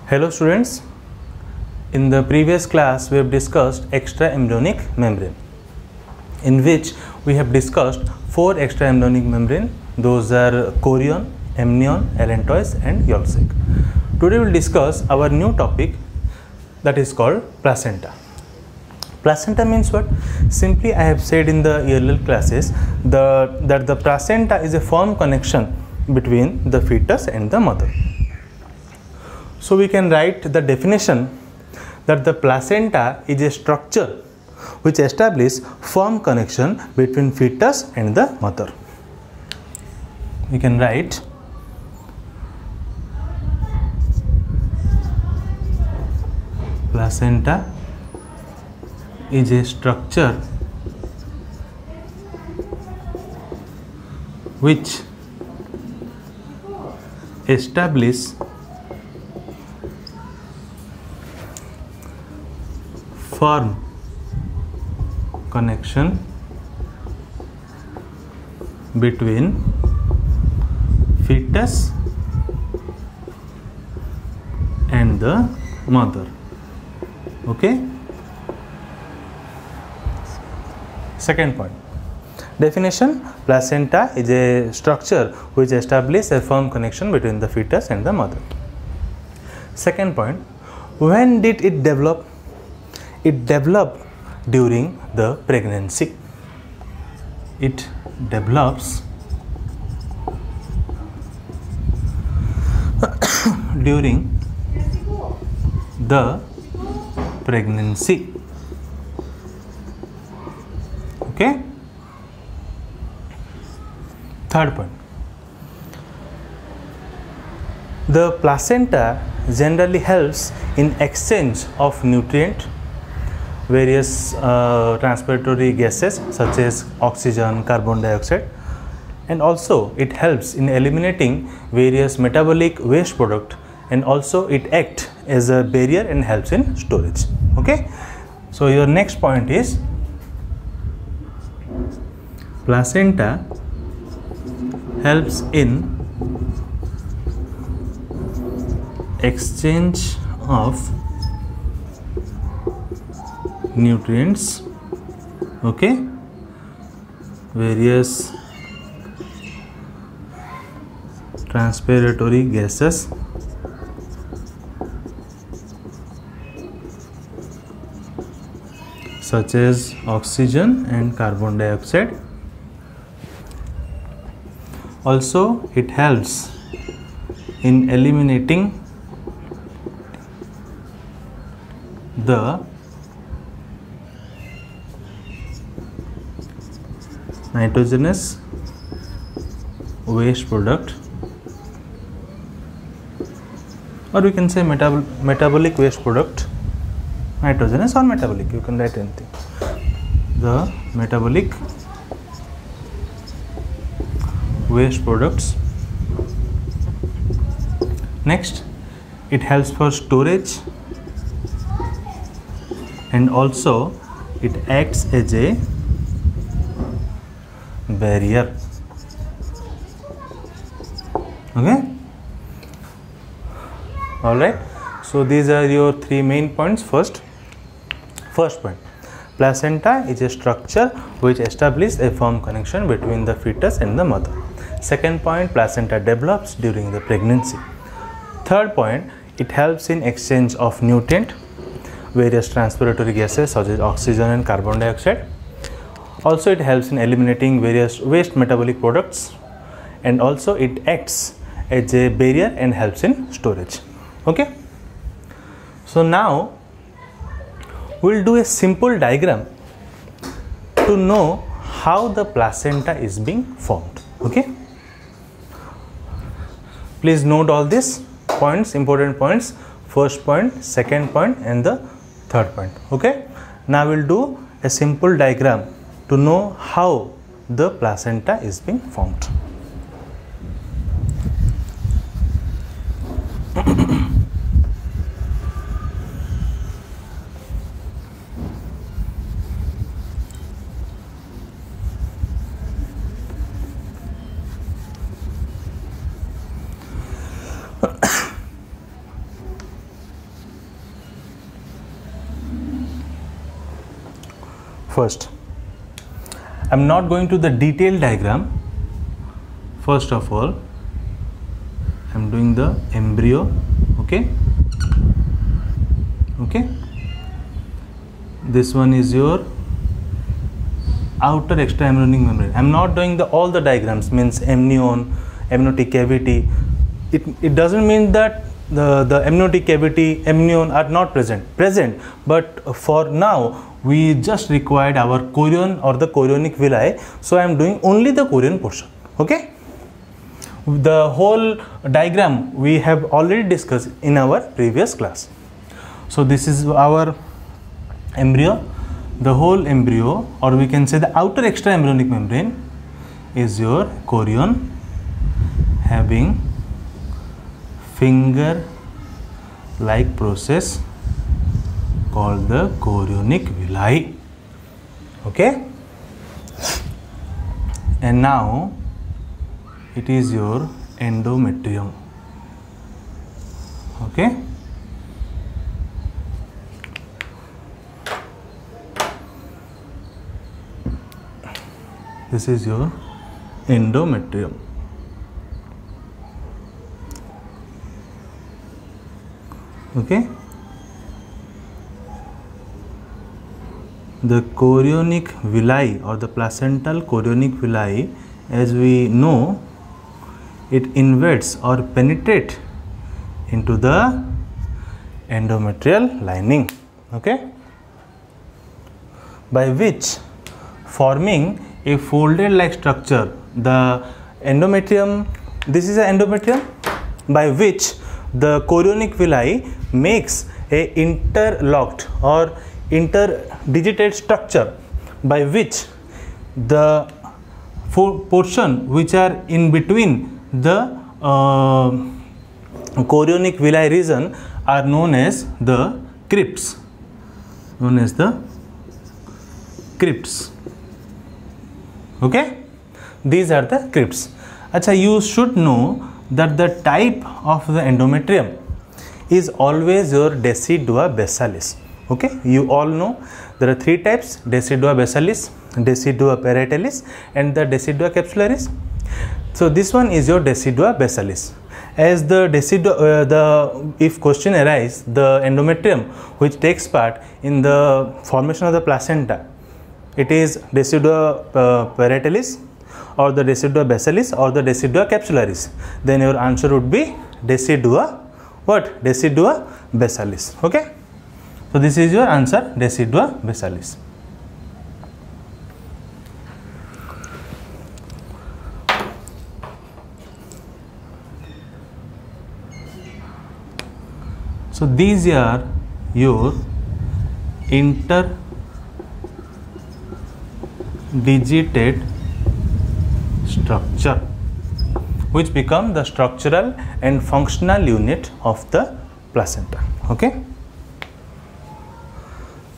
Hello students, in the previous class we have discussed extra embryonic membrane, in which we have discussed 4 extra embryonic membrane. Those are chorion, amnion, allantois and Yolk. Today we will discuss our new topic, that is called placenta. Placenta means what? Simply I have said in the earlier classes that the placenta is a firm connection between the fetus and the mother. So we can write the definition that the placenta is a structure which establishes firm connection between fetus and the mother. We can write placenta is a structure which establishes firm connection between fetus and the mother. Okay. Second point. Definition: placenta is a structure which establishes a firm connection between the fetus and the mother. Second point. When did it develop? It developed during the pregnancy. It develops during the pregnancy. Okay. Third point. The placenta generally helps in exchange of nutrient, various transpiratory gases such as oxygen, carbon dioxide, and also it helps in eliminating various metabolic waste product, and also it acts as a barrier and helps in storage. Okay. So your next point is placenta helps in exchange of nutrients, okay, various transpiratory gases such as oxygen and carbon dioxide. Also it helps in eliminating the nitrogenous waste product, or we can say metabolic waste product, nitrogenous or metabolic, you can write anything. The metabolic waste products. Next, it helps for storage, and also it acts as a barrier. Okay. All right. So these are your 3 main points. First point, placenta is a structure which establishes a firm connection between the fetus and the mother. Second point, placenta develops during the pregnancy. Third point, it helps in exchange of nutrient, various transpiratory gases such as oxygen and carbon dioxide. Also it helps in eliminating various waste metabolic products, and also it acts as a barrier and helps in storage. Okay. So now we'll do a simple diagram to know how the placenta is being formed. Okay. Please note all these points, important points, first point, second point and the third point. Okay. Now we'll do a simple diagram to know how the placenta is being formed. first. I'm not going to the detailed diagram. First of all, I'm doing the embryo. Okay. This one is your outer extraembryonic membrane. I'm not doing all the diagrams, means amnion, amniotic cavity. It doesn't mean that the amniotic cavity, amnion are not present, but for now we just required our chorion or the chorionic villi, so I am doing only the chorion portion. Okay. The whole diagram we have already discussed in our previous class. So this is our embryo. The whole embryo, or we can say the outer extraembryonic membrane, is your chorion, having finger like process called the chorionic villi. Okay. And now it is your endometrium. Okay. This is your endometrium. Okay. The chorionic villi or the placental chorionic villi, as we know, it invades or penetrates into the endometrial lining. Okay. By which, forming a folded like structure, the endometrium, this is an endometrium, by which the chorionic villi makes a interlocked or interdigited structure, by which the portion which are in between the chorionic villi region are known as the crypts. Okay, these are the crypts. Acha, you should know that the type of the endometrium is always your decidua basalis. Okay, you all know there are three types: decidua basalis, decidua parietalis, and the decidua capsularis. So this one is your decidua basalis. As the decidua, if question arises, the endometrium which takes part in the formation of the placenta, it is decidua parietalis or the decidua basalis or the decidua capsularis. Then your answer would be decidua what? Decidua basalis. Okay. So this is your answer, decidua basalis. So these are your interdigited structure, which become the structural and functional unit of the placenta. Okay.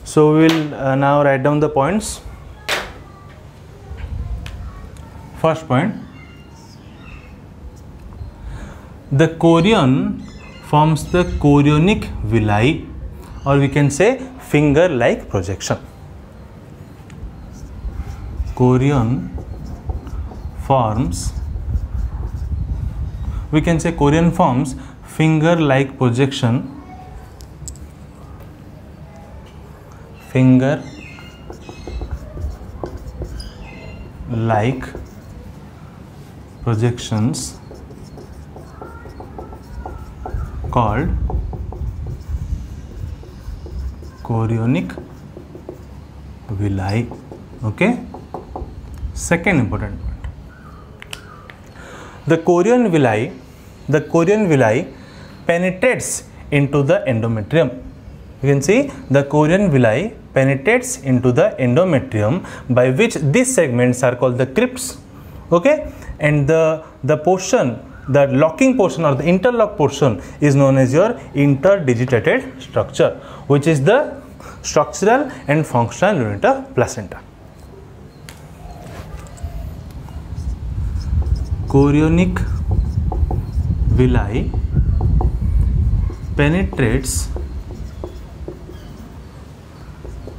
So we will now write down the points. First point, the chorion forms the chorionic villi, or we can say finger like projection. Chorion forms, we can say chorion forms finger like projection, finger like projections called chorionic villi. Okay. Second important point, the chorion villi penetrates into the endometrium. You can see the chorion villi penetrates into the endometrium, by which these segments are called the crypts. Okay. And the portion, the locking portion or the interlock portion, is known as your interdigitated structure, which is the structural and functional unit of placenta. Chorionic villi penetrates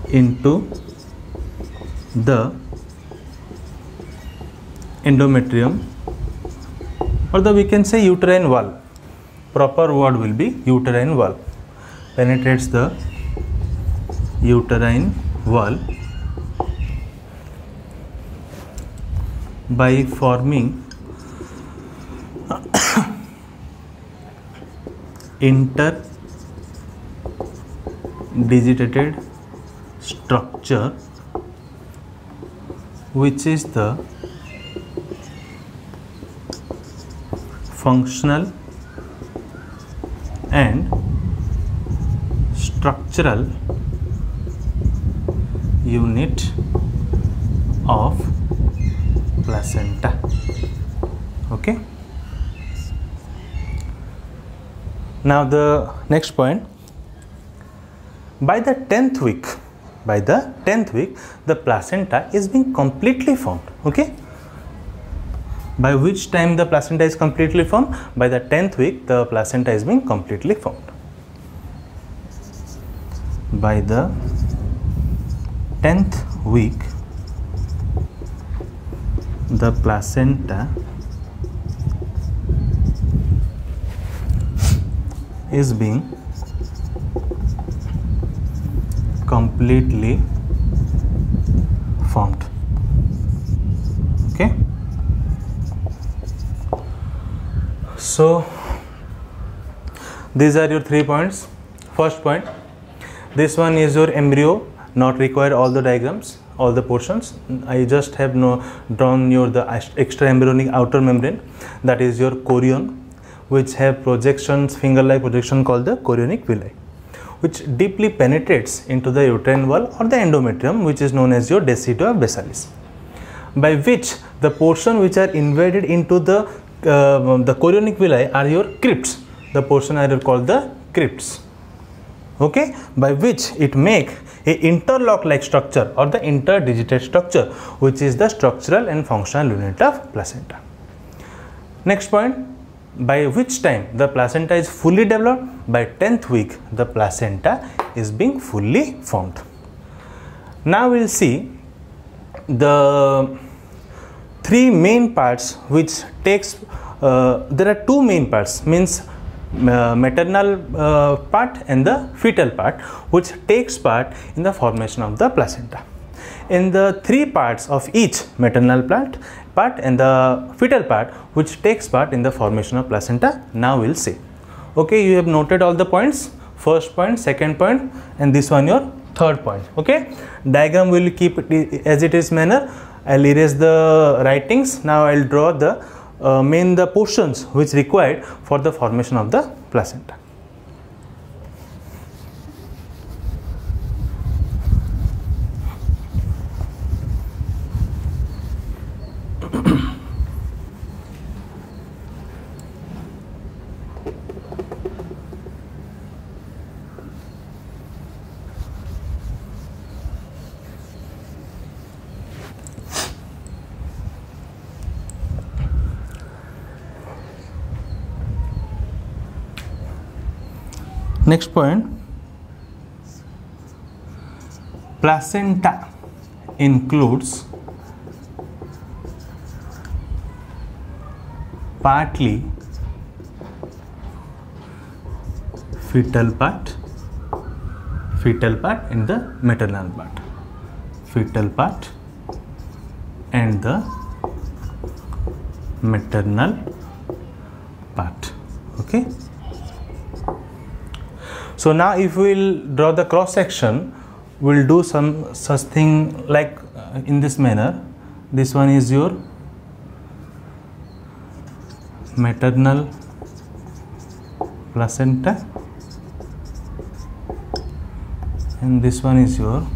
into the endometrium, or we can say uterine wall. Proper word will be uterine wall. Penetrates the uterine wall by forming interdigitated structure, which is the functional and structural unit of placenta. Okay. Now the next point, by the 10th week, the placenta is being completely formed. Okay. By which time the placenta is completely formed? By the 10th week, the placenta is being completely formed. By the 10th week, the placenta is being completely formed. Okay. So these are your 3 points. First point, this one is your embryo, not require all the diagrams, all the portions. I just have drawn the extra embryonic outer membrane, that is your chorion, which have projections, finger-like projection called the chorionic villi, which deeply penetrates into the uterine wall or the endometrium, which is known as your deciduum basalis, by which the portion which are invaded into the chorionic villi are your crypts. The portion are called the crypts. Okay, by which it make a interlock like structure or the interdigitated structure, which is the structural and functional unit of placenta. Next point, by which time the placenta is fully developed? By 10th week, the placenta is being fully formed. Now we will see the 3 main parts which takes, there are 2 main parts, means maternal part and the fetal part, which takes part in the formation of the placenta. In the 3 parts of each, maternal part and the fetal part, which takes part in the formation of placenta, now we will see. Okay, you have noted all the points, first point, second point, and this one your third point. Okay, diagram will keep it as it is manner. I'll erase the writings. Now I'll draw the the portions which required for the formation of the placenta. Next point, placenta includes partly fetal part and the maternal part, fetal part and the maternal part. Okay. So now if we will draw the cross section, we will do some such thing like in this manner. This one is your maternal placenta and this one is your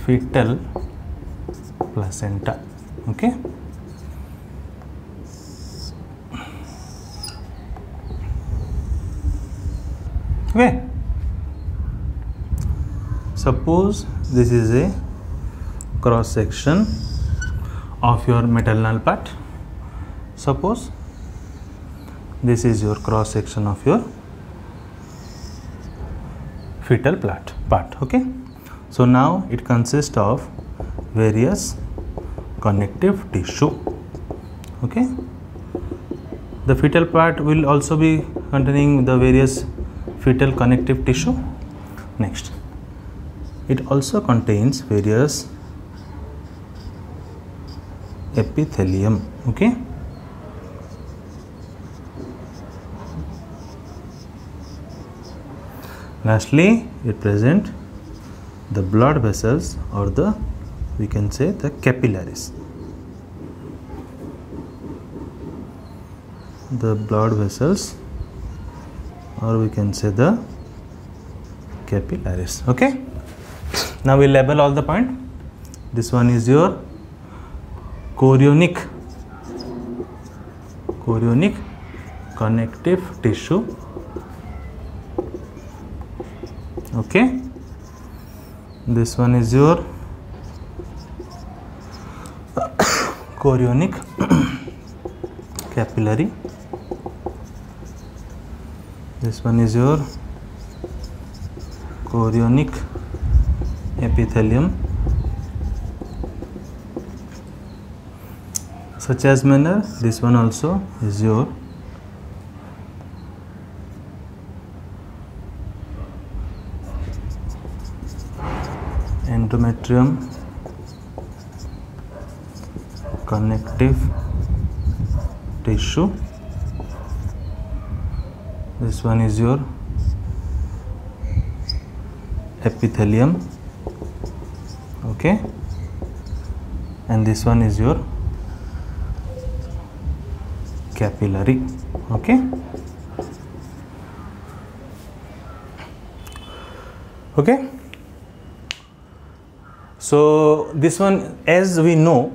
fetal placenta. Okay. Okay. Suppose this is a cross section of your maternal part. Suppose this is your cross section of your fetal part. Okay. So now it consists of various connective tissue. Okay, the fetal part will also be containing the various fetal connective tissue. Next, it also contains various epithelium. Okay, lastly it presents the blood vessels, or the, we can say, the capillaries. The blood vessels, or we can say the capillaries. Okay, now we label all the point. This one is your chorionic connective tissue. Okay, this one is your chorionic capillary. This one is your chorionic epithelium. Such as manner, this one also is your endometrium connective tissue. This one is your epithelium. Okay, and this one is your capillary. Okay, okay. So this one, as we know,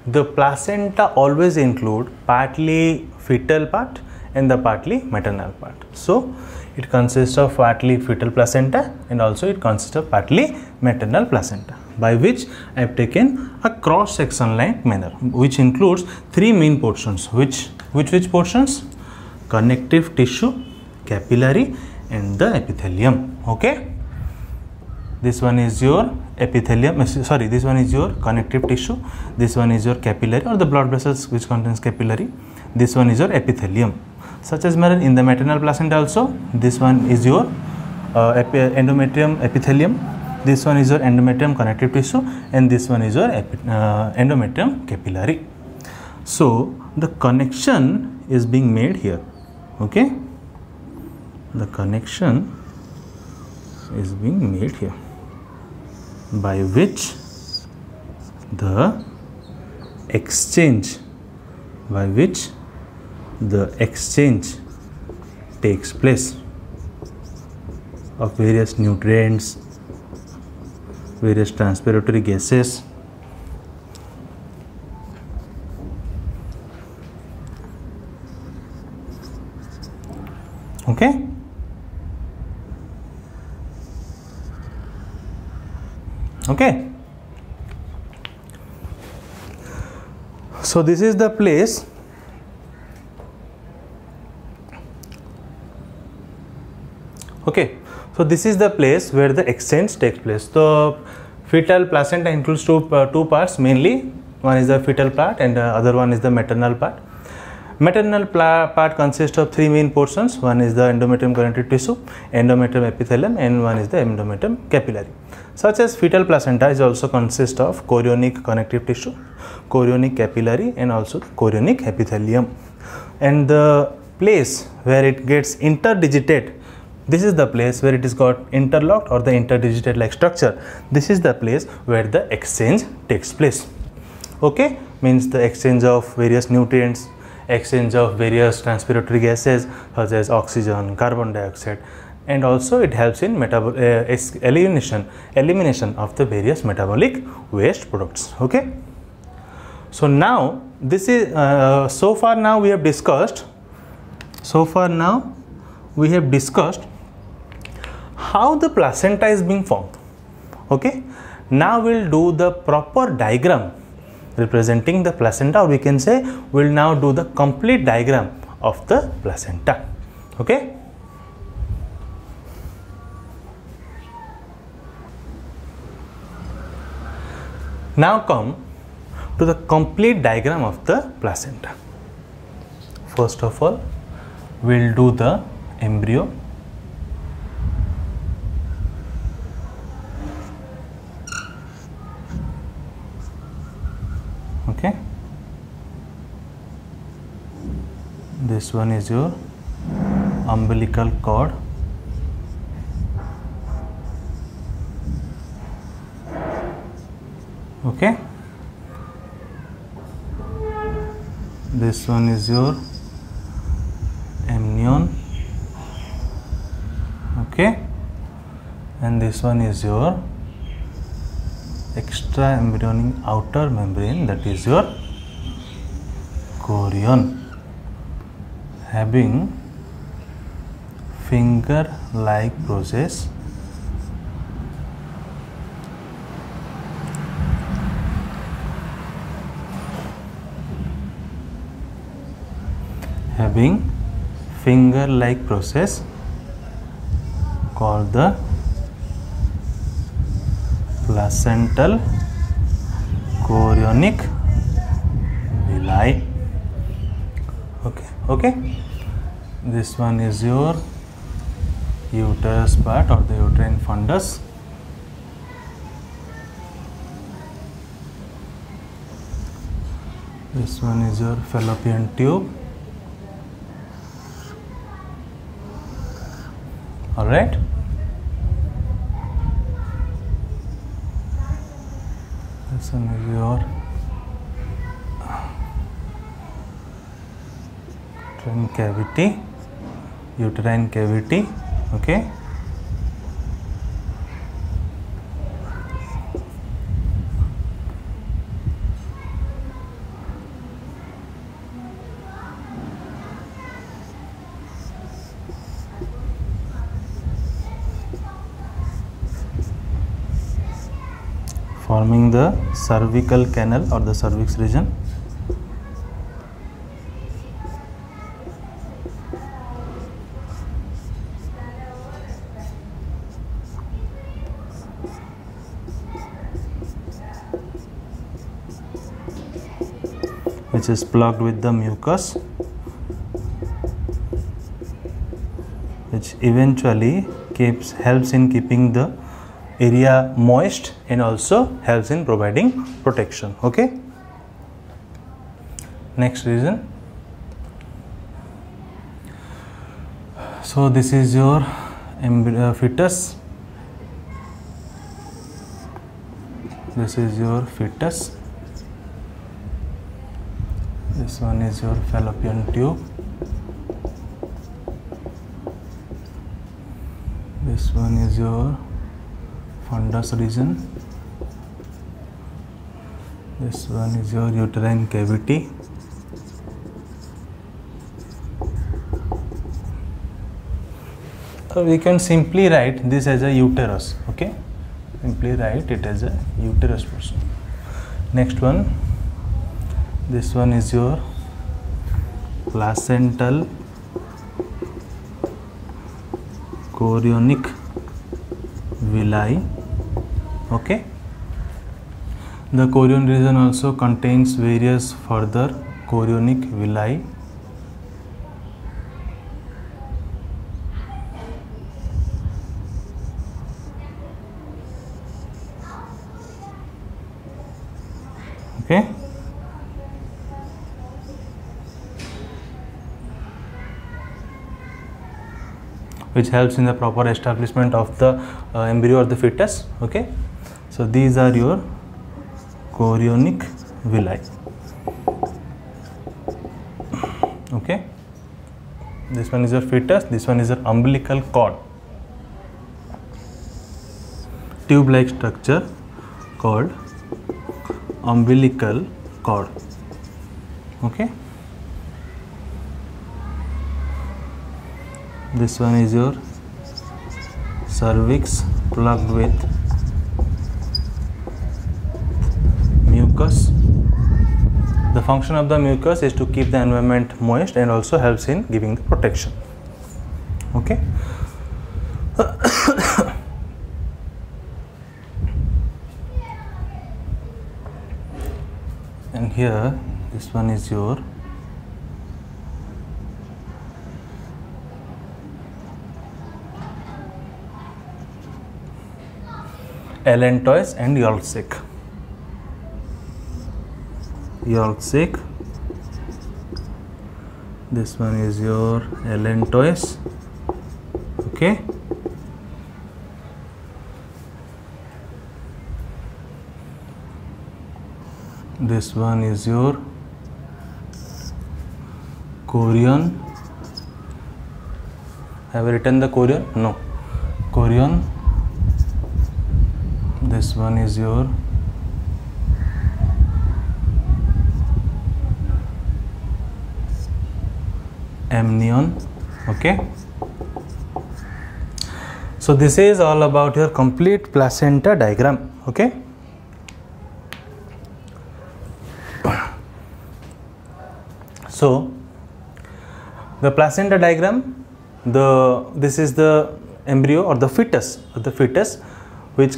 the placenta always include partly fetal part and the partly maternal part. So it consists of partly fetal placenta and also it consists of partly maternal placenta, by which I have taken a cross section like manner, which includes three main portions. Which portions? Connective tissue, capillary, and the epithelium. Okay, this one is your epithelium, this one is your connective tissue, this one is your capillary or the blood vessels which contains capillary, this one is your epithelium. Such as manner in the maternal placenta also, this one is your endometrium epithelium, this one is your endometrium connective tissue, and this one is your endometrium capillary. So the connection is being made here. Okay, the connection is being made here, by which the exchange takes place of various nutrients, various transpiratory gases. Okay, okay. So this is the place so this is the place where the exchange takes place. So fetal placenta includes two parts mainly. One is the fetal part and the other one is the maternal part. Maternal part consists of three main portions. One is the endometrium connective tissue, endometrium epithelium, and one is the endometrium capillary. Such as fetal placenta is also consist of chorionic connective tissue, chorionic capillary, and also chorionic epithelium. And the place where it gets interdigitate, this is the place where it is got interlocked or the interdigitate like structure. This is the place where the exchange takes place. Okay, means the exchange of various nutrients, exchange of various transpiratory gases such as oxygen, carbon dioxide, and also it helps in elimination of the various metabolic waste products. Okay, so now this is so far now we have discussed how the placenta is being formed. Okay, now we'll do the proper diagram representing the placenta, or we can say we'll now do the complete diagram of the placenta. Okay, Now come to the complete diagram of the placenta. First of all, we'll do the embryo. Okay, this one is your umbilical cord. Okay, this one is your amnion. Okay, and this one is your extra embryonic outer membrane, that is your chorion, having finger like process called the placental chorionic villi. Okay, this one is your uterus part or the uterine fundus. This one is your fallopian tube. All right. This one is your uterine cavity. Okay. Forming the cervical canal or the cervix region. Which is plugged with the mucus, which eventually helps in keeping the area moist and also helps in providing protection. Okay, next region. So this is your fetus. This is your fetus. This one is your fallopian tube. This one is your fundus region. This one is your uterine cavity. So we can simply write this as a uterus. Okay, simply write it as a uterus portion. Next one, this one is your placental chorionic villi. Okay, the chorion region also contains various further chorionic villi. Okay, which helps in the proper establishment of the embryo or the fetus. Okay, so these are your chorionic villi. Okay, this one is your fetus, this one is your umbilical cord, tube like structure called umbilical cord. Okay, this one is your cervix plugged with mucus. The function of the mucus is to keep the environment moist and also helps in giving the protection. Okay. here this one is your allantois and yolk sac. This one is your allantois. Okay. This one is your chorion. Have I written the chorion? No. Chorion. This one is your amnion. Okay. So this is all about your complete placenta diagram. Okay. So the placenta diagram, this is the embryo or the fetus, which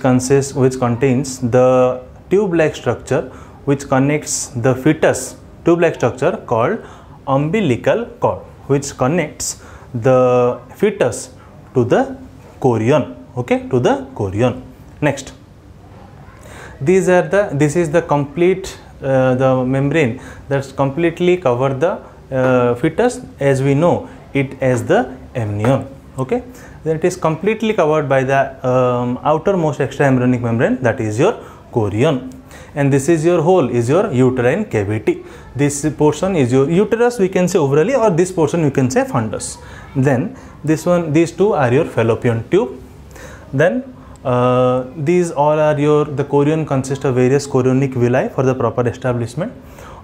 contains the tube-like structure which connects the fetus, tube-like structure called umbilical cord, which connects the fetus to the chorion. Okay, to the chorion. Next, this is the complete the membrane that's completely cover the fetus, as we know it as the amnion. Okay, then it is completely covered by the outermost extraembryonic membrane, that is your chorion, and this is your hole, is your uterine cavity. This portion is your uterus, we can say orally, or this portion you can say fundus. Then these two are your fallopian tube. Then these all are the chorion consists of various chorionic villi for the proper establishment.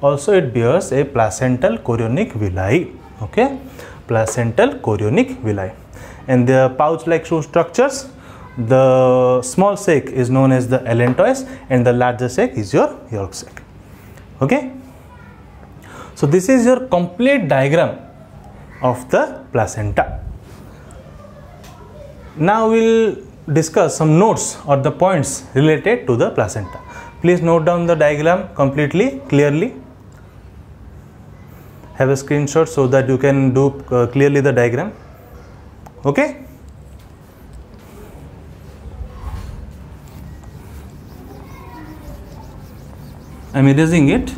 Also it bears a placental chorionic villi. Okay, placental chorionic villi. And the pouch like shoe structures, the small sac is known as the allantois and the larger sac is your yolk sac. Okay, so this is your complete diagram of the placenta. Now we'll discuss some notes or the points related to the placenta. Please note down the diagram completely, clearly. Have a screenshot so that you can do clearly the diagram. Okay. I am erasing it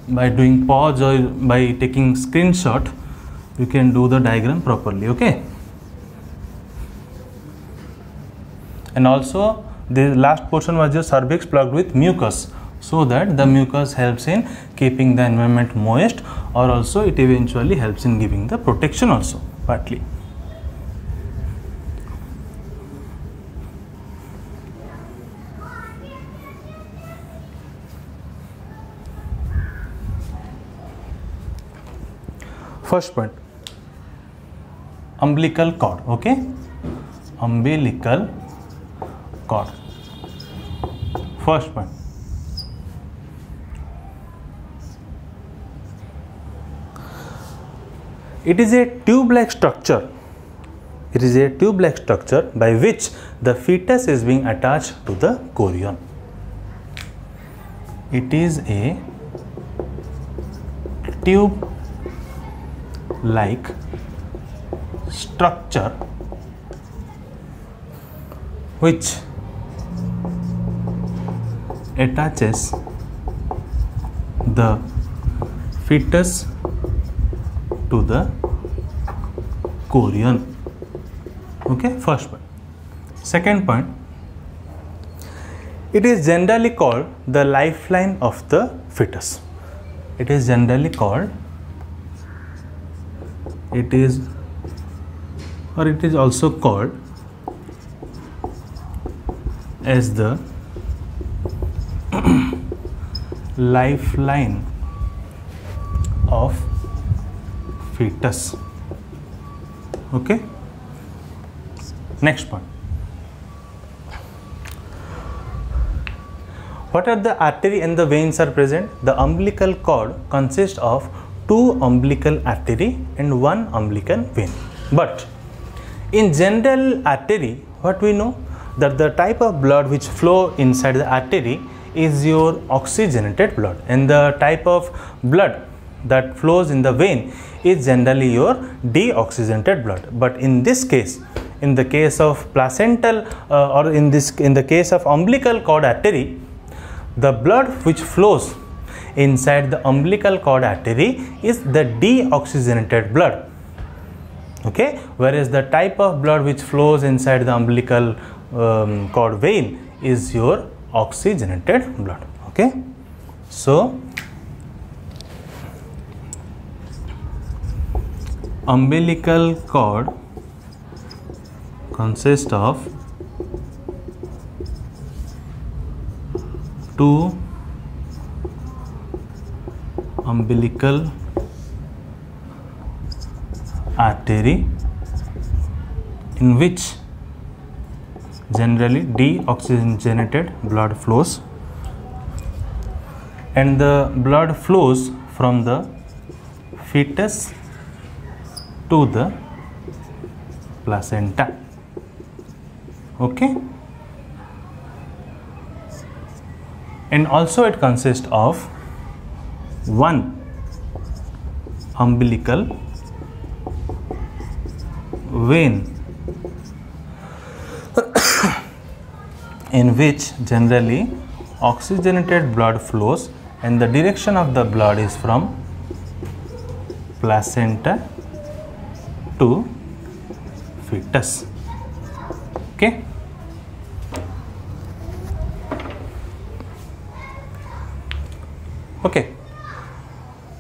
by doing pause or by taking screenshot. You can do the diagram properly. Okay. And also the last portion was your cervix plugged with mucus, so that the mucus helps in keeping the environment moist, or also it eventually helps in giving the protection also partly. First point, umbilical cord. Okay, umbilical cord. First point, it is a tube-like structure. It is a tube-like structure by which the fetus is being attached to the chorion. It is a tube-like structure which attaches the fetus to the chorion. Okay, first point. Second point, it is generally called the lifeline of the fetus. It is generally called, it is also called as the lifeline of fetus. Okay. Next point. What are the artery and the veins are present? The umbilical cord consists of 2 umbilical artery and 1 umbilical vein. But in general artery, what we know, that the type of blood which flow inside the artery is your oxygenated blood, and the type of blood that flows in the vein is generally your deoxygenated blood. But in this case, in the case of placental or in the case of umbilical cord artery, the blood which flows inside the umbilical cord artery is the deoxygenated blood, okay, whereas the type of blood which flows inside the umbilical cord vein is your oxygenated blood, okay. So umbilical cord consists of two umbilical artery in which generally deoxygenated blood flows, and the blood flows from the fetus to the placenta, okay. And also it consists of one umbilical vein in which generally oxygenated blood flows, and the direction of the blood is from placenta to fetus, okay. Okay,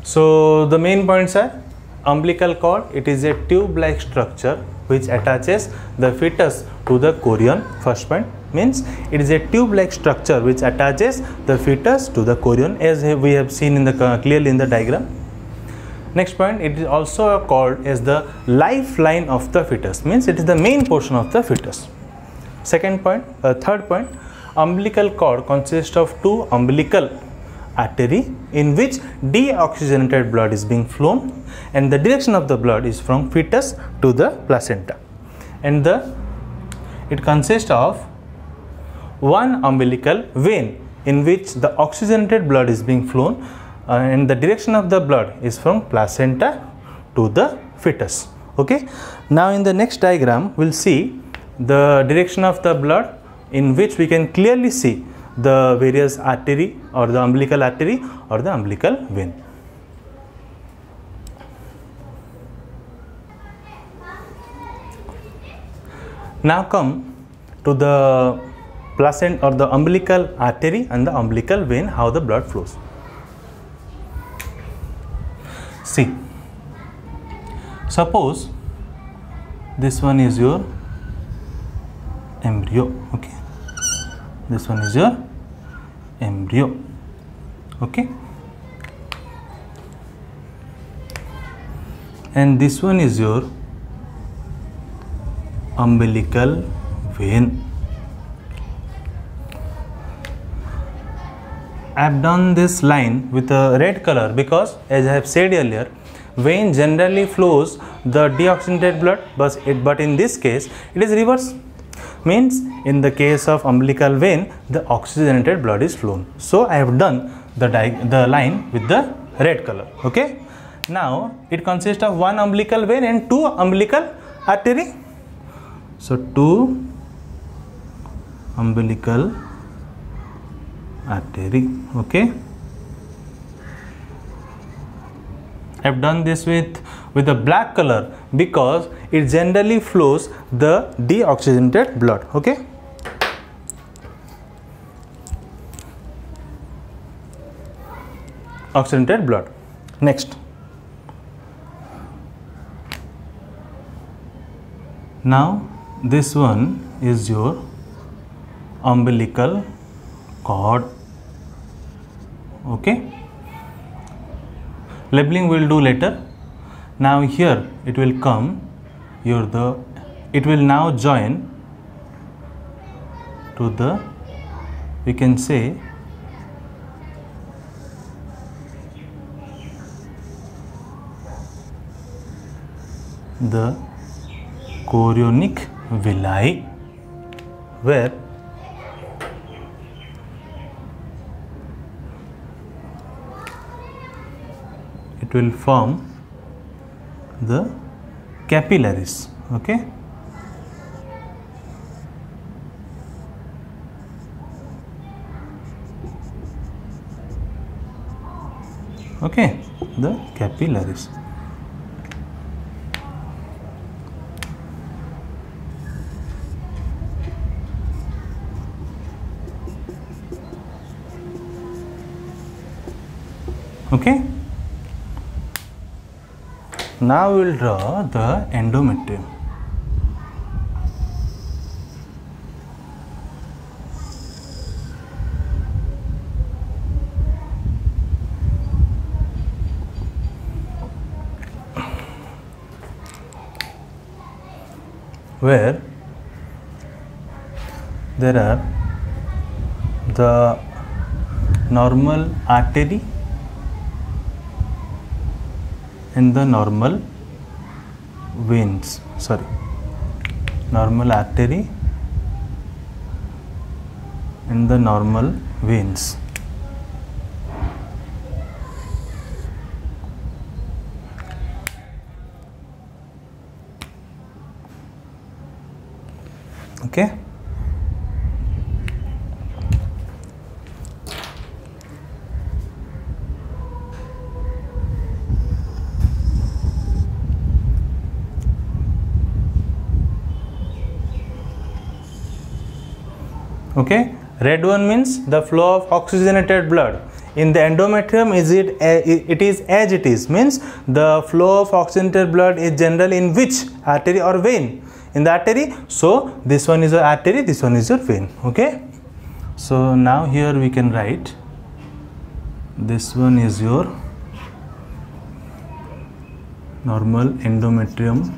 so the main points are umbilical cord, it is a tube-like structure which attaches the fetus to the chorion. First point means it is a tube-like structure which attaches the fetus to the chorion, as we have seen in the clearly in the diagram. Next point, it is also called as the lifeline of the fetus, means it is the main portion of the fetus. Second point, third point, umbilical cord consists of two umbilical artery in which deoxygenated blood is being flown, and the direction of the blood is from fetus to the placenta, and it consists of one umbilical vein in which the oxygenated blood is being flown, and the direction of the blood is from placenta to the fetus, okay. Now in the next diagram we'll see the direction of the blood, in which we can clearly see the various artery or the umbilical artery or the umbilical vein. Now come to the placenta or the umbilical artery and the umbilical vein, how the blood flows. See, suppose this one is your embryo, okay, this one is your embryo, okay, and this one is your umbilical vein. I have done this line with a red color because, as I have said earlier, vein generally flows the deoxygenated blood, but in this case it is reverse, means in the case of umbilical vein the oxygenated blood is flown. So I have done the line with the red color, okay. Now it consists of one umbilical vein and two umbilical artery. So two umbilical artery, okay. I have done this with a black color because it generally flows the deoxygenated blood, okay. Oxygenated blood. Next, now this one is your umbilical cord, okay. Labeling we will do later. Now here it will come it will now join to the, we can say, the chorionic villi, where it will form the capillaries. Okay, okay, the capillaries. Okay, now we will draw the endometrium. Where there are the normal artery and the normal veins, normal artery and the normal veins. Okay, okay, red one means the flow of oxygenated blood. In the endometrium, it is as it is, means the flow of oxygenated blood is generally in which artery or vein? In the artery. So this one is your artery, this one is your vein. Okay, so now here we can write this one is your normal endometrium,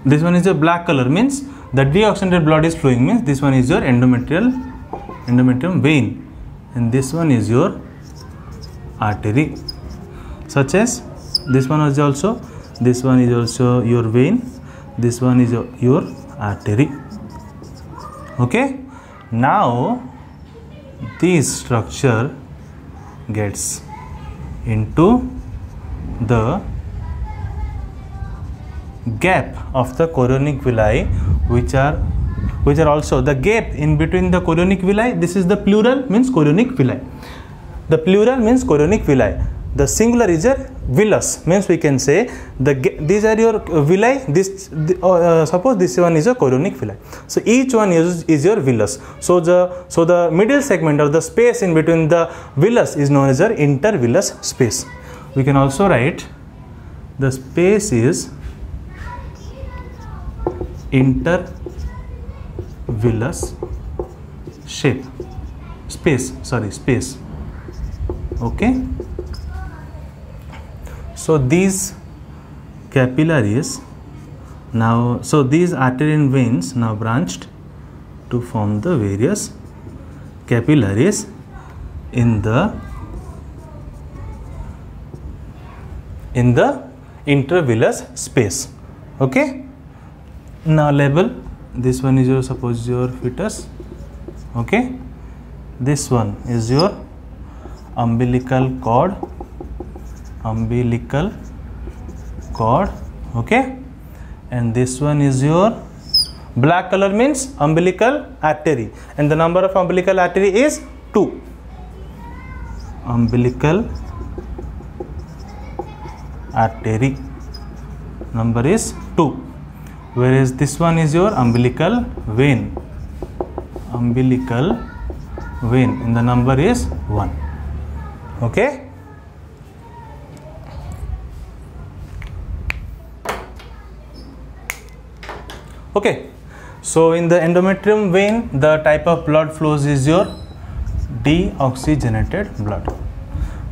this one is a black color, means the deoxygenated blood is flowing, means this one is your endometrium vein, and this one is your artery. Such as this one is also your vein, this one is your artery. Okay, now this structure gets into the gap of the chorionic villi, which are also the gap in between the chorionic villi. This is the plural, means chorionic villi. The plural means chorionic villi. The singular is your villus, means we can say these are your villi. Suppose this one is a chorionic villi. So each one is your villus. So the middle segment or the space in between the villus is known as your intervillus space. We can also write the space is intervillus space. Okay, so these capillaries now, so these artery and veins now branched to form the various capillaries in the intervillus space. Okay, now label, this one is your, suppose your fetus. Okay, this one is your umbilical cord. Okay, and this one is your black color, means umbilical artery, and the number of umbilical artery is 2. Umbilical artery number is 2, whereas this one is your umbilical vein, and the number is 1. Okay, okay, so in the endometrium vein, the type of blood flows is your deoxygenated blood,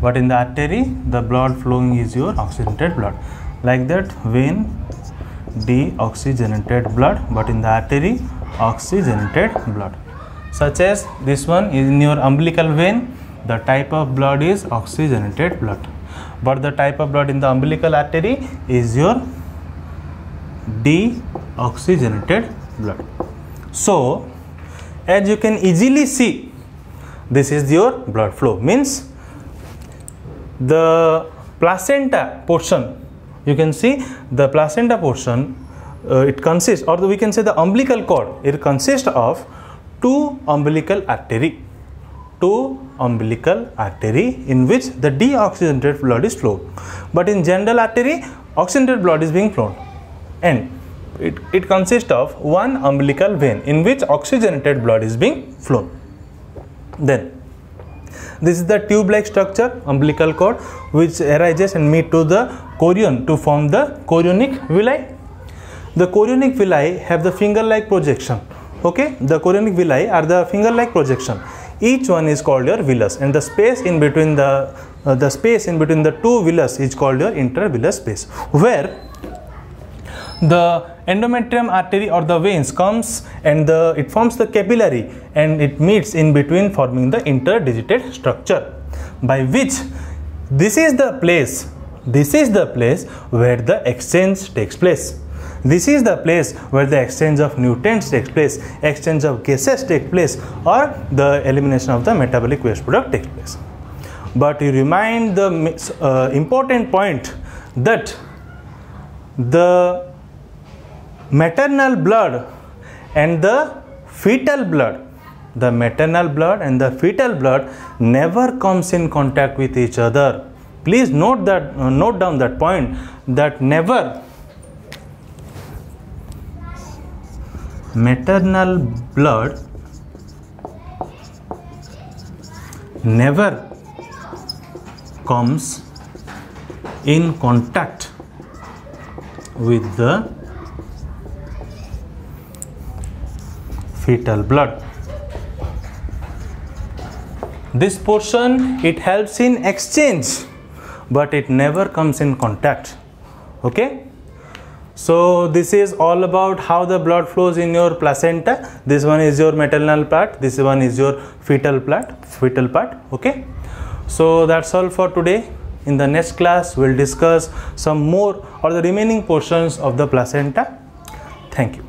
but in the artery, the blood flowing is your oxygenated blood. Like that, vein deoxygenated blood, but in the artery, oxygenated blood. Such as this one is in your umbilical vein, the type of blood is oxygenated blood, but the type of blood in the umbilical artery is your deoxygenated blood. So as you can easily see, this is your blood flow. Means the placenta portion, you can see the placenta portion, it consists, or we can say the umbilical cord, it consists of two umbilical artery in which the deoxygenated blood is flowed. But in general artery, oxygenated blood is being flown, and it consists of one umbilical vein in which oxygenated blood is being flown. Then this is the tube-like structure, umbilical cord, which arises and meet to the chorion to form the chorionic villi. The chorionic villi have the finger-like projection. Okay, the chorionic villi are the finger-like projection. Each one is called your villus, and the space in between the two villus is called your intervillus space, where the endometrium artery or the veins comes and it forms the capillary, and it meets in between, forming the interdigitate structure, by which this is the place where the exchange takes place. This is the place where the exchange of nutrients takes place, exchange of gases take place, or the elimination of the metabolic waste product takes place. But you remind the important point that the maternal blood and the fetal blood, never comes in contact with each other. Please note down that point, that maternal blood never comes in contact with the fetal blood. This portion, it helps in exchange, but it never comes in contact. Okay, so this is all about how the blood flows in your placenta. This one is your maternal part, this one is your fetal part. Okay, so that's all for today. In the next class, we'll discuss some more or the remaining portions of the placenta. Thank you.